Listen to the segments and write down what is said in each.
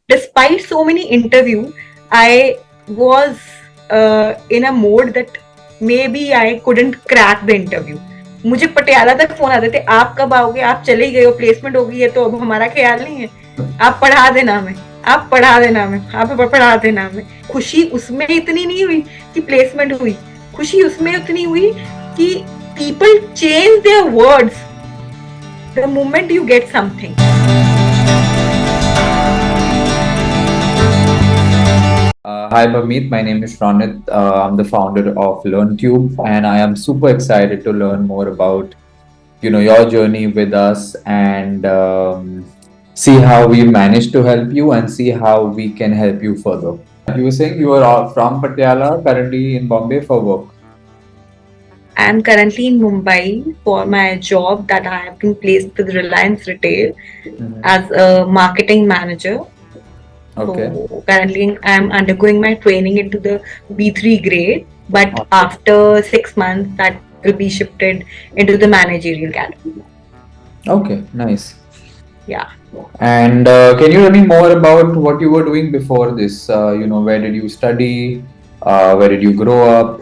Despite so many interviews, I was in a mode that maybe I couldn't crack the interview. मुझे पटियाला तक phone आते थे, आप कब आओगे, आप चले ही गए हो, प्लेसमेंट हो गई है तो अब हमारा ख्याल नहीं है, आप पढ़ा देना हमें, आप पढ़ा देना हमें, आप पढ़ा देना हमें. खुशी उसमें इतनी नहीं हुई कि प्लेसमेंट हुई, खुशी उसमें इतनी हुई कि people change their words the moment you get something. Hi Bhavmeet, my name is Shronit. I'm the founder of LearnTube, and I am super excited to learn more about your journey with us and see how we managed to help you and see how we can help you further. You were saying you are from Patiala, currently in Bombay for work. I am currently in Mumbai for my job that I have been placed with Reliance Retail as a marketing manager. Okay. So currently I am undergoing my training into the B3 grade, but after 6 months that will be shifted into the managerial category. Okay, nice. Yeah. And can you tell me more about what you were doing before this? Where did you study? Where did you grow up?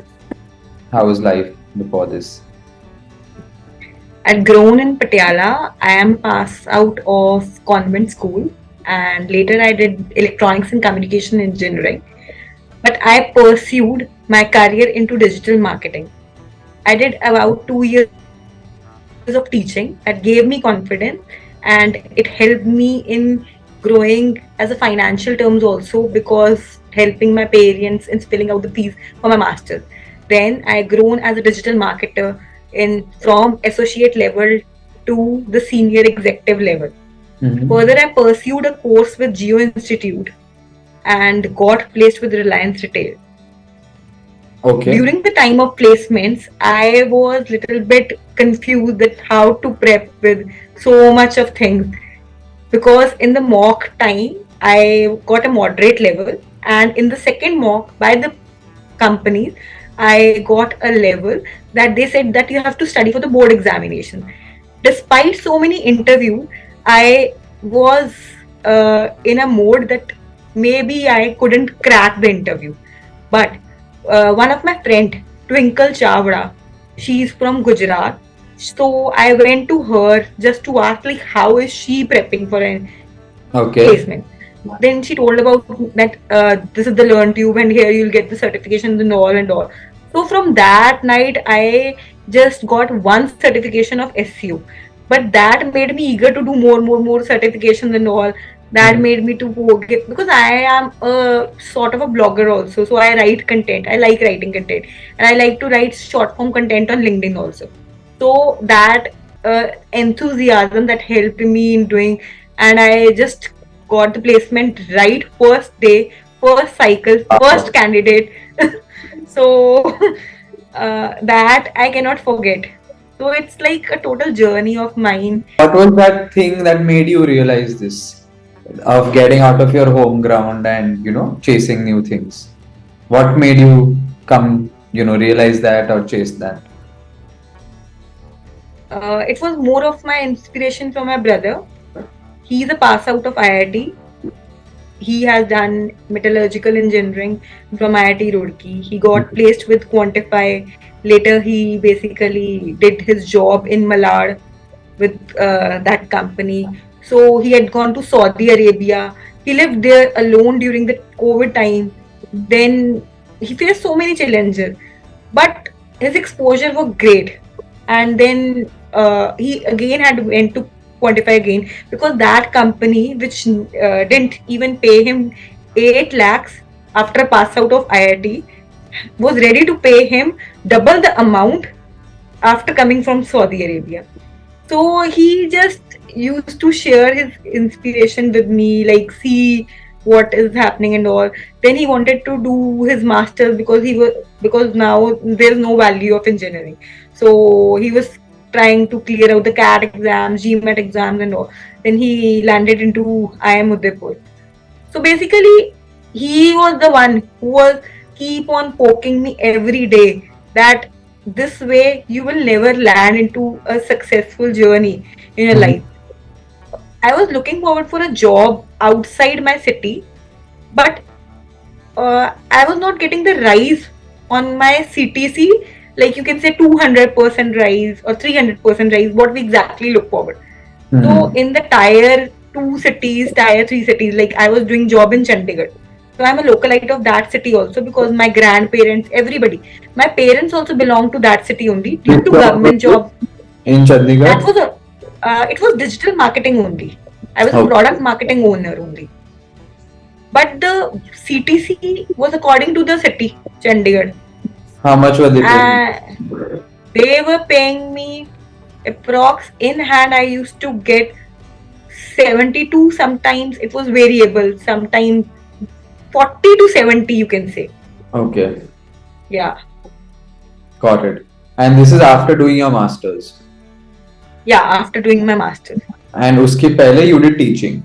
How was life before this? I'd grown in Patiala. I am passed out of convent school, and later I did electronics and communication engineering. But I pursued my career into digital marketing. I did about 2 years of teaching that gave me confidence, and it helped me in growing as a financial terms also, because helping my parents in filling out the fees for my master's. Then I grown as a digital marketer in from associate level to the senior executive level. Further, I pursued a course with Geo Institute and got placed with Reliance Retail. Okay. During the time of placements, I was little bit confused that how to prep with so much of things, because in the mock time I got a moderate level, and in the second mock by the companies I got a level that they said that you have to study for the board examination. Despite so many interviews, I was in a mode that maybe I couldn't crack the interview. But one of my friend, Twinkle Chavda, she's from Gujarat. So I went to her just to ask like how is she prepping for an placement. Then she told about that this is the LearnTube and here you'll get the certifications and all and all. So from that night, I just got one certification of SEO, but that made me eager to do more certifications and all. That made me to get, because I am a sort of a blogger also, so I write content. I like writing content, and I like to write short form content on LinkedIn also. So that enthusiasm that helped me in doing, and I just got the placement right first day, first cycle, first candidate. So that I cannot forget. So it's like a total journey of mine. What was that thing that made you realize this, of getting out of your home ground and chasing new things? What made you come realize that or chase that? It was more of my inspiration from my brother. He's a pass out of IIT. He has done metallurgical engineering from IIT Roorkee. He got placed with Quantify. Later, he basically did his job in Malad with that company. So he had gone to Saudi Arabia. He lived there alone during the COVID time. Then he faced so many challenges, but his exposure was great. And then he again had went to Quantify again, because that company which didn't even pay him 8 lakhs after pass out of IIT was ready to pay him double the amount after coming from Saudi Arabia. So he just used to share his inspiration with me, like see what is happening and all. Then he wanted to do his masters because now there's no value of engineering. So he was trying to clear out the CAT exams, GMAT exams and all. Then he landed into IIM Udaipur. So basically, he was the one who was keep on poking me every day that this way you will never land into a successful journey in your life. I was looking forward for a job outside my city, but I was not getting the rise on my CTC, like you can say 200% rise or 300% rise, what we exactly look forward. So Hmm. in the tier 2 cities, tier 3 cities, like I was doing job in Chandigarh. So I'm a localite of that city also because my grandparents, everybody, my parents also belong to that city only due Which to job was government this job. in That Chandigarh? was a, it was digital marketing only. I was a Okay. product marketing owner only. But the CTC was according to the city, Chandigarh. How much were they paying? And they were paying me approx in hand. I used to get 72, sometimes it was variable, sometimes 40 to 70, you can say. Okay, Yeah. got it. And this is after doing your masters. Yeah, after doing my master's. And उसके पहले you did teaching.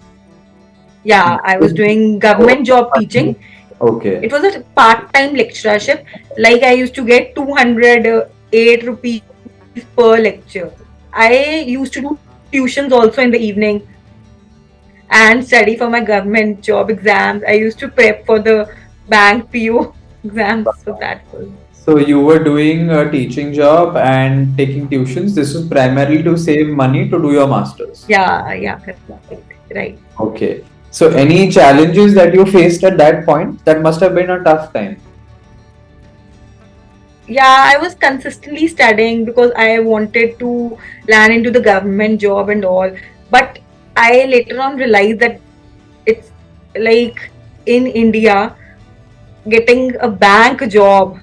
Yeah, I was doing government job teaching. Okay. It was a part-time lecturership. Like I used to get 208 rupees per lecture. I used to do tuitions also in the evening and study for my government job exams. I used to prep for the bank PO exams. So that was, So you were doing a teaching job and taking tuitions. This was primarily to save money to do your masters. yeah, right. Okay. So any challenges that you faced at that point? That must have been a tough time. Yeah, I was consistently studying because I wanted to land into the government job and all. But I later on realized that it's like in India, getting a bank job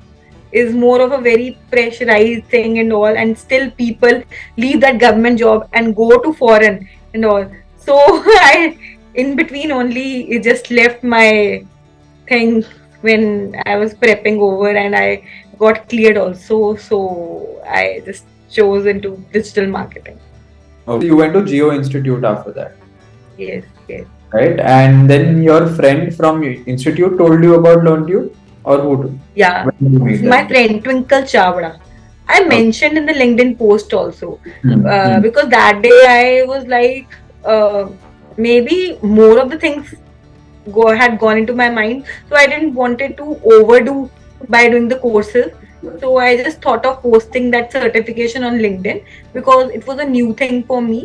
is more of a very pressurized thing and all, and still people leave that government job and go to foreign and all. So I, in between only, it just left my thing when I was prepping over and I got cleared also. So I just chose into digital marketing. Okay. You went to Geo Institute after that, Yes, yes. right? And then your friend from institute told you about LearnTube, or who? Yeah. When did you meet My them? friend Twinkle Chavda. I Okay. mentioned in the LinkedIn post also Hmm. because that day I was like, uh, maybe more of the things had gone into my mind, so I didn't wanted to overdo by doing the courses. So I just thought of posting that certification on LinkedIn because it was a new thing for me.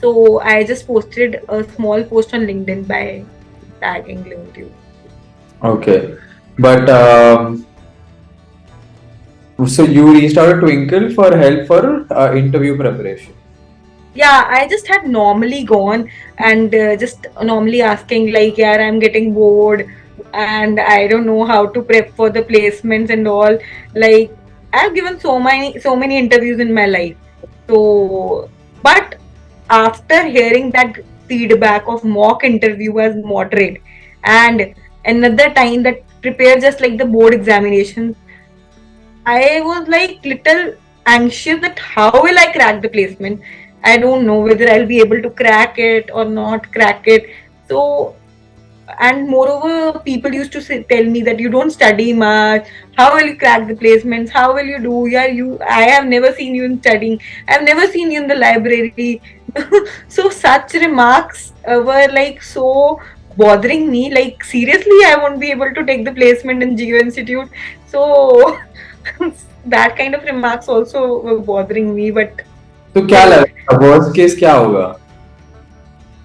So I just posted a small post on LinkedIn by tagging LinkedIn. Okay. But so you reached out to Twinkle for help for interview preparation. Yeah, I just had normally gone and just normally asking like, yeah, I'm getting bored and I don't know how to prep for the placements and all. Like I've given so many interviews in my life. So but after hearing that feedback of mock interview as moderate and another time that prepare just like the board examination, I was like little anxious that how will I crack the placement? I don't know whether I'll be able to crack it or not crack it. So, and moreover, people used to tell me that you don't study much. How will you crack the placements? How will you do? Yeah, I have never seen you in studying. I've never seen you in the library. So such remarks were like so bothering me. Like seriously, I won't be able to take the placement in Geo Institute. So that kind of remarks also were bothering me. But तो क्या still, लगा worst case क्या होगा?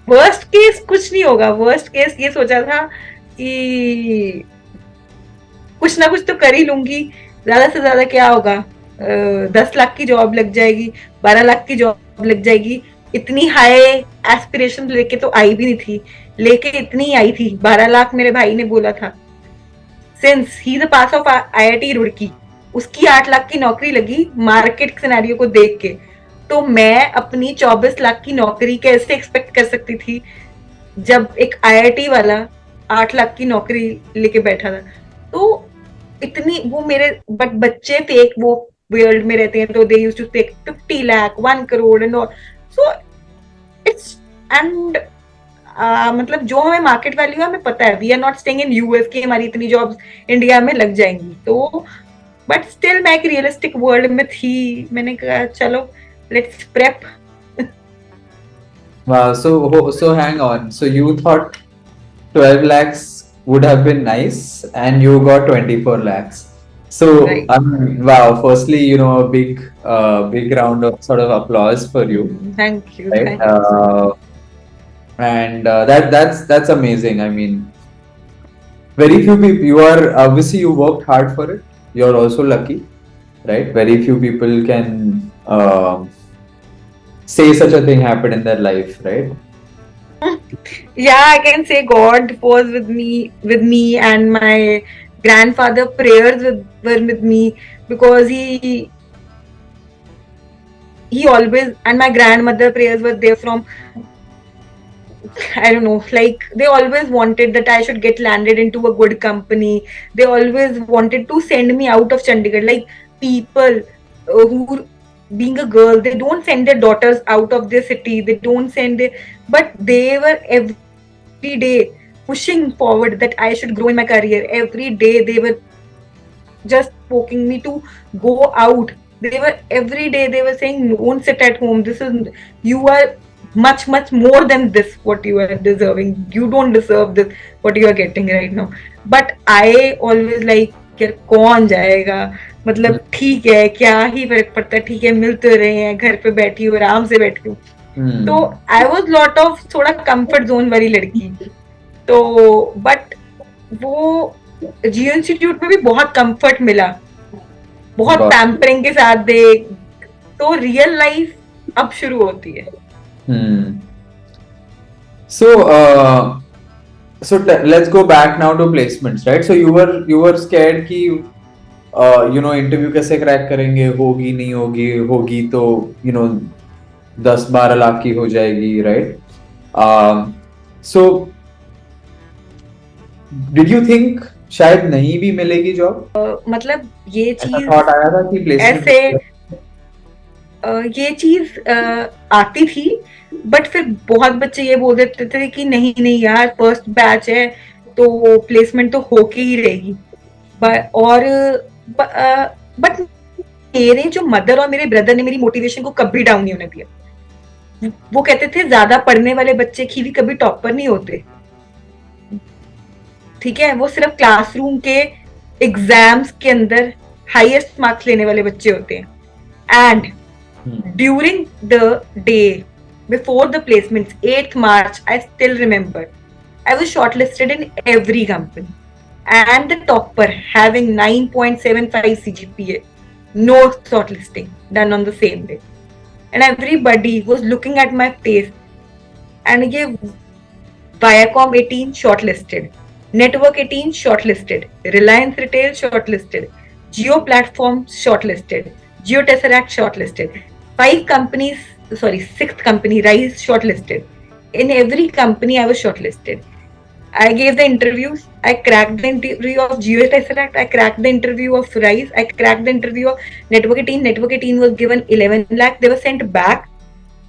Worst case कुछ नहीं होगा. Worst case ये सोचा था कि कुछ ना कुछ तो कर ही लूंगी. ज्यादा से ज्यादा क्या होगा, 10 लाख की जॉब लग जाएगी, 12 लाख की जॉब लग जाएगी. इतनी हाई एस्पिरेशन लेके तो आई भी नहीं थी, लेके इतनी आई थी 12 लाख मेरे भाई ने बोला था. Since he is a pass of IIT Roorkee, उसकी 8 लाख की नौकरी लगी मार्केट सिनेरियो को देख के. तो मैं अपनी 24 लाख की नौकरी कैसे एक्सपेक्ट कर सकती थी जब एक आईआईटी वाला 8 लाख की नौकरी लेके बैठा था. तो इतनी वो मेरे बट बच्चे फेक वो वर्ल्ड में रहते हैं तो they used to take 50 lakh 1 crore and all. So it's and मतलब जो हमें मार्केट वैल्यू है हमें पता है, we are not staying in US की हमारी इतनी जॉब्स इंडिया में लग जाएंगी. तो बट स्टिल मैं एक रियलिस्टिक वर्ल्ड में थी. मैंने कहा चलो let's prep. Wow. So hang on. So you thought 12 lakhs would have been nice, and you got 24 lakhs. So, Right. wow. Firstly, a big round of sort of applause for you, Thank you. right? Thank you so much. And that's amazing. I mean, very few people. You are obviously you worked hard for it. You're also lucky, right? Very few people can say such a thing happened in their life, right? Yeah, I can say God was with me, and my grandfather prayers were with me, because he always, and my grandmother prayers were there from, I don't know, like they always wanted that I should get landed into a good company. They always wanted to send me out of Chandigarh. Like people who, being a girl, they don't send their daughters out of their city. They don't send their, but they were every day pushing forward that I should grow in my career. Every day they were just poking me to go out. They were every day they were saying, don't sit at home. This is, you are much more than this, what you are deserving. You don't deserve this, what you are getting right now. But I always like, यार कौन जाएगा, मतलब ठीक है, क्या ही फर्क पड़ता है, ठीक है मिल तो रहे हैं, घर पे बैठी हूँ, आराम से बैठी हूँ. तो Hmm. I was lot of थोड़ा कंफर्ट जोन वाली लड़की. तो बट वो जियो इंस्टीट्यूट में भी बहुत कंफर्ट मिला, बहुत Got it. पैम्परिंग के साथ दे. तो रियल लाइफ अब शुरू होती है. Hmm. So, let's go back now to placements, right? So you were scared कि इंटरव्यू कैसे क्रैक करेंगे, होगी नहीं होगी, होगी तो 10-12 लाख की हो जाएगी, right? So did you think शायद नहीं भी मिलेगी जॉब? मतलब ये ऐसा चीज थॉट आया था कि प्लेसमेंट? ऐसे ये चीज आती थी, बट फिर बहुत बच्चे ये बोल देते थे कि नहीं नहीं यार, फर्स्ट बैच है तो प्लेसमेंट तो होके ही रहेगी. और बट मेरे जो मदर और मेरे ब्रदर ने मेरी मोटिवेशन को कभी डाउन नहीं होने दिया. वो कहते थे ज्यादा पढ़ने वाले बच्चे की भी कभी टॉपर नहीं होते. ठीक है, वो सिर्फ क्लासरूम के एग्जाम्स के अंदर हाईएस्ट मार्क्स लेने वाले बच्चे होते हैं. And during the day before the placements, 8th March, I still remember, I was shortlisted in every company. And the topper having 9.75 CGPA, no shortlisting done on the same day. And everybody was looking at my face. And ये Viacom 18 shortlisted, Network 18 shortlisted, Reliance Retail shortlisted, Geo Platform shortlisted, Geo Tesseract shortlisted. 5 companies, sorry, 6th company, Rise shortlisted. In every company, I was shortlisted. I gave the interviews. I cracked the interview of Geo Tesseract. I cracked the interview of Rise. I cracked the interview of Network 18. Network 18 was given 11 lakh. They were sent back.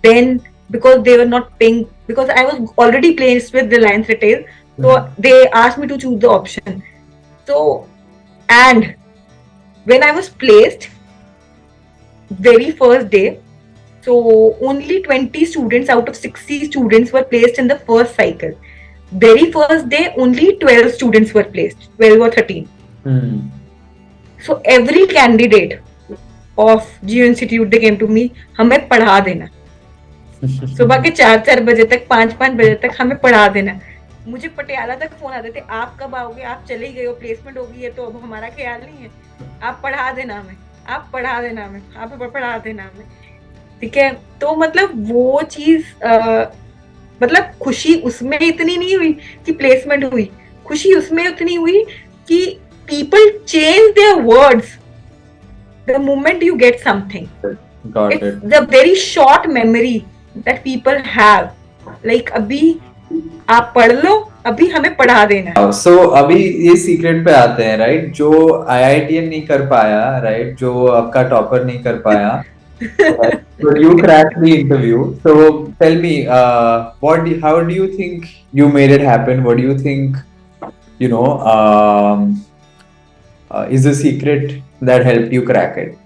Then, because they were not paying, because I was already placed with Reliance Retail, so they asked me to choose the option. So, and when I was placed, very first day, so only 20 students out of 60 students were placed in the first cycle. Very first day, only 12 students were placed, 12 or 13. So every candidate of Geo Institute, they came to me, हमें पढ़ा देना. सुबह के 4-4 बजे तक, 5-5 बजे तक हमें पढ़ा देना. मुझे पटियाला तक फोन आते थे, आप कब आओगे, आप चले गए हो, प्लेसमेंट हो गई है तो अब हमारा ख्याल नहीं है, आप पढ़ा देना हमें, आप पढ़ा देना हमें, आप पढ़ा देना हमें. ठीक है, तो मतलब वो चीज मतलब खुशी उसमें इतनी नहीं हुई कि प्लेसमेंट हुई, खुशी उसमें उतनी हुई कि people change their words the moment you get something. It's the very short memory that people have, like अभी आप पढ़ लो, अभी हमें पढ़ा देना. सो अभी ये सीक्रेट पे आते हैं, राइट? जो आईआईटीएन नहीं कर पाया, राइट, जो आपका टॉपर नहीं कर पाया, but you cracked the interview. So tell me, how do you think you made it happen? What do you think, is the secret that helped you crack it?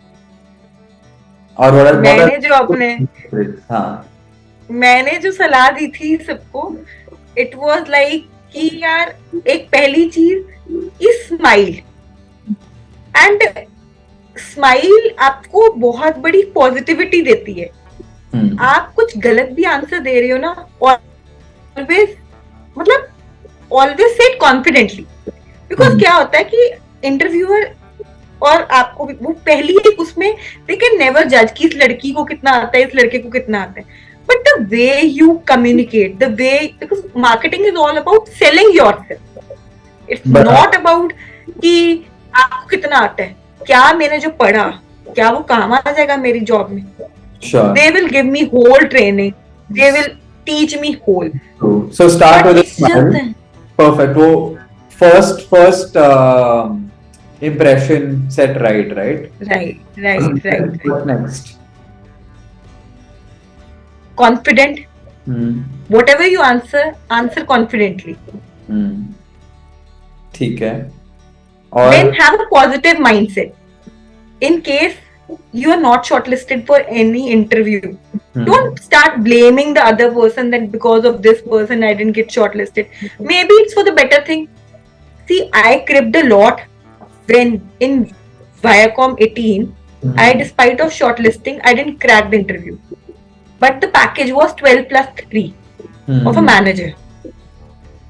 Or what are मैंने जो अपने हाँ मैंने जो सलाह दी थी सबको, it was like कि यार, एक पहली चीज इज स्माइल। एंड स्माइल आपको बहुत बड़ी पॉजिटिविटी देती है। आप कुछ गलत भी आंसर दे रहे हो ना, ऑलवेज, मतलब always say it confidently. Because क्या होता है कि इंटरव्यूअर और आपको भी वो पहली एक उसमें दे कैन नेवर जज कि इस लड़की को कितना आता है, इस लड़के को कितना आता है। But the way you communicate, the way, because marketing is all about selling yourself. It's not about कि आपको कितना आता है, क्या मैंने जो पढ़ा, क्या वो काम आ जाएगा मेरी जॉब में। They will give me whole training, they will teach me whole. So start with a smile. Perfect. वो first impression set right? Right. What next? Confident. Whatever you answer confidently. ठीक है. Then have a positive mindset. In case you are not shortlisted for any interview, don't start blaming the other person that because of this person I didn't get shortlisted. Maybe it's for the better thing. See, I cribbed a lot when in Viacom 18, despite of shortlisting, I didn't crack the interview. But the package was 12 plus 3 of a manager.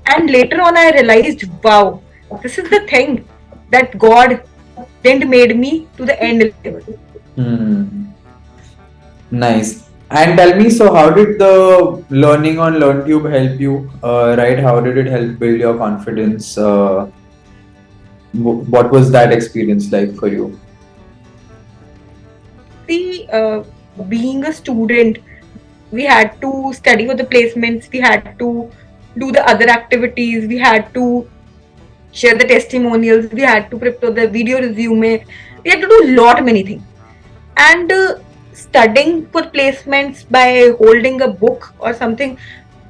And later on I realized, wow, this is the thing that God didn't made me to the end level. Nice. And tell me, so how did the learning on LearnTube help you? Right? How did it help build your confidence? What was that experience like for you? See, being a student, we had to study for the placements, we had to do the other activities, we had to share the testimonials, we had to prepare the video resume, we had to do lot many things. And studying for placements by holding a book or something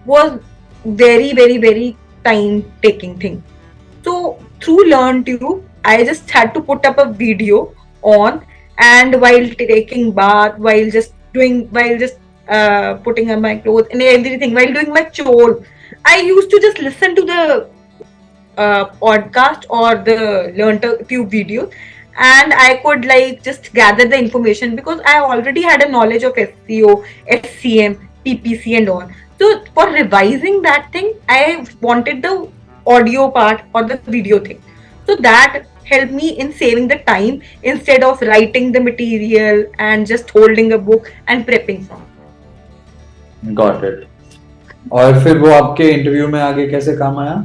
was very time taking thing. So through LearnTube, I just had to put up a video on, and while taking bath, while just putting on my clothes and everything, while doing my chore, I used to just listen to the podcast or the LearnTube video, and I could like just gather the information because I already had a knowledge of SEO, SCM, PPC and all. So for revising that thing, I wanted the audio part or the video thing. So that helped me in saving the time instead of writing the material and just holding a book and prepping for. Got it. और फिर वो आपके interview में आगे कैसे काम आया?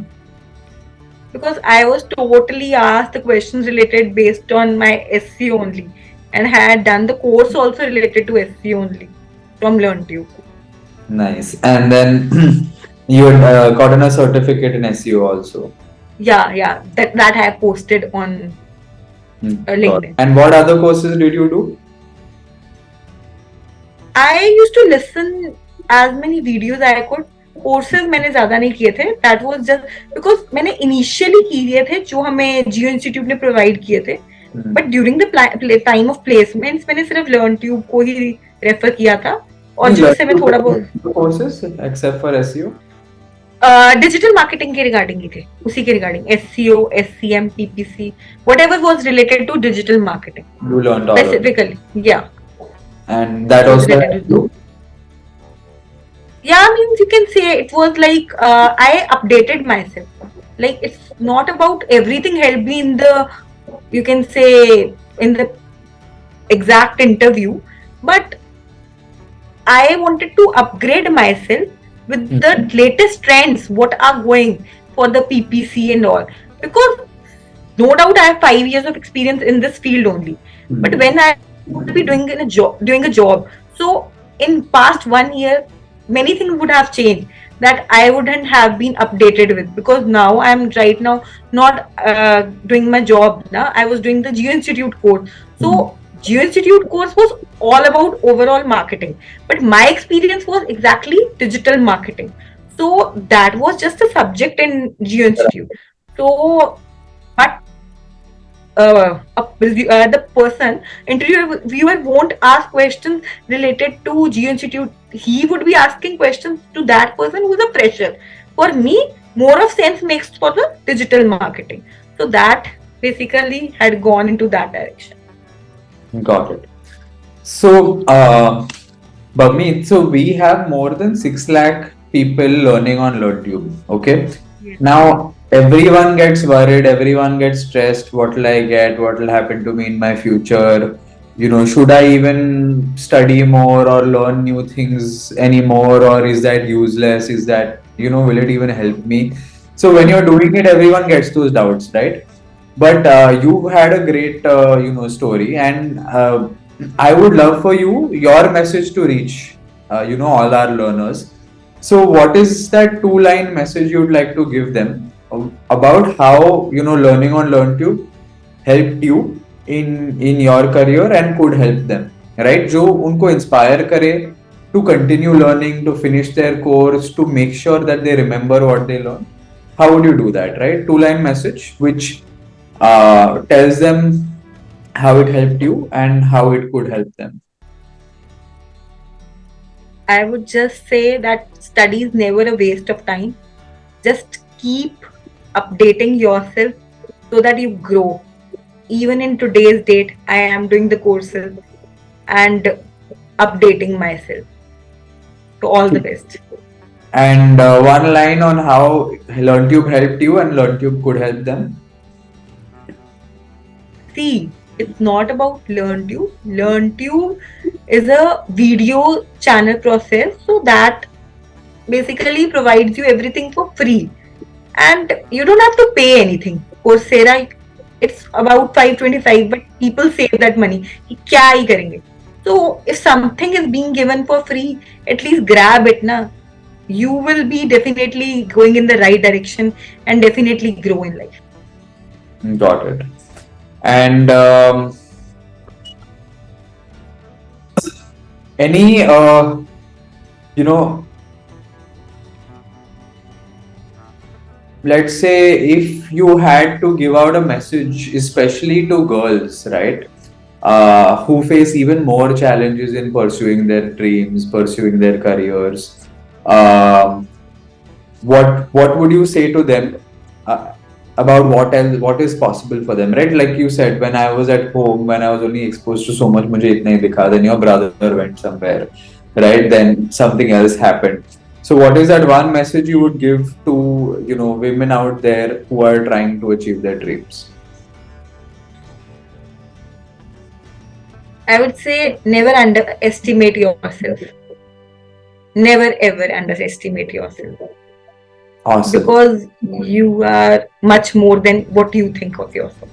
Because I was totally asked the questions related based on my SEO only, and had done the course also related to SEO only from LearnTube. Nice. And then you had gotten a certificate in SEO also. Yeah. That I posted on LinkedIn. And what other courses did you do? I used to listen as many videos I could. Courses मैंने ज्यादा नहीं किए थे, that was just because मैंने initially किए थे जो हमें जियो इंस्टीट्यूट ने प्रोवाइड किए थे, but during the time of placements मैंने सिर्फ LearnTube को ही रेफर किया था, और जो से मैं थोड़ा बहुत courses except for SEO digital marketing के रिगार्डिंग ही थे, उसी के regarding SEO, SCM, PPC, whatever was related to digital marketing. You learned all specifically, yeah. And that also yeah, means you can say it was like I updated myself. Like it's not about everything helped me in the, you can say, in the exact interview, but I wanted to upgrade myself with the latest trends, what are going for the PPC and all. Because no doubt I have 5 years of experience in this field only. But when I would be doing a job, so in past 1 year, many things would have changed that I wouldn't have been updated with, because now I'm right now not doing my job. Now I was doing the Geo Institute course. So Geo Institute course was all about overall marketing, but my experience was exactly digital marketing. So that was just a subject in Geo Institute. So, but the person interviewer won't ask questions related to Geo Institute. He would be asking questions to that person who's a fresher. For me, more of sense makes for the digital marketing. So that basically had gone into that direction. Got it. So, Bhavmeet, so we have more than 6 lakh people learning on LearnTube. Okay. Yes. Now, everyone gets worried, everyone gets stressed. What will I get? What will happen to me in my future? Should I even study more or learn new things anymore? Or is that useless? Is that, will it even help me? So, when you're doing it, everyone gets those doubts, right? But you had a great, story, and I would love for your message to reach, all our learners. So, what is that two-line message you'd like to give them about how learning on LearnTube helped you in your career and could help them, right? जो उनको inspire करे to continue learning, to finish their course, to make sure that they remember what they learn. How would you do that, right? Two-line message which tells them how it helped you and how it could help them. I would just say that study is never a waste of time. Just keep updating yourself so that you grow. Even in today's date, I am doing the courses and updating myself. So all the best. And one line on how LearnTube helped you and LearnTube could help them. See, it's not about LearnTube. LearnTube is a video channel process, so that basically provides you everything for free. And you don't have to pay anything. Coursera, it's about 525, but people save that money. क्या ही करेंगे? So if something is being given for free, at least grab it, na. You will be definitely going in the right direction and definitely grow in life. Got it. And any let's say if you had to give out a message, especially to girls, right, who face even more challenges in pursuing their dreams, pursuing their careers, what would you say to them about what is possible for them, right? Like you said, when I was at home, when I was only exposed to so much, mujhe itna hi dikha, then your brother went somewhere, right? Then something else happened. So what is that one message you would give to women out there who are trying to achieve their dreams? I would say never underestimate yourself. Never ever underestimate yourself. Awesome. Because you are much more than what you think of yourself.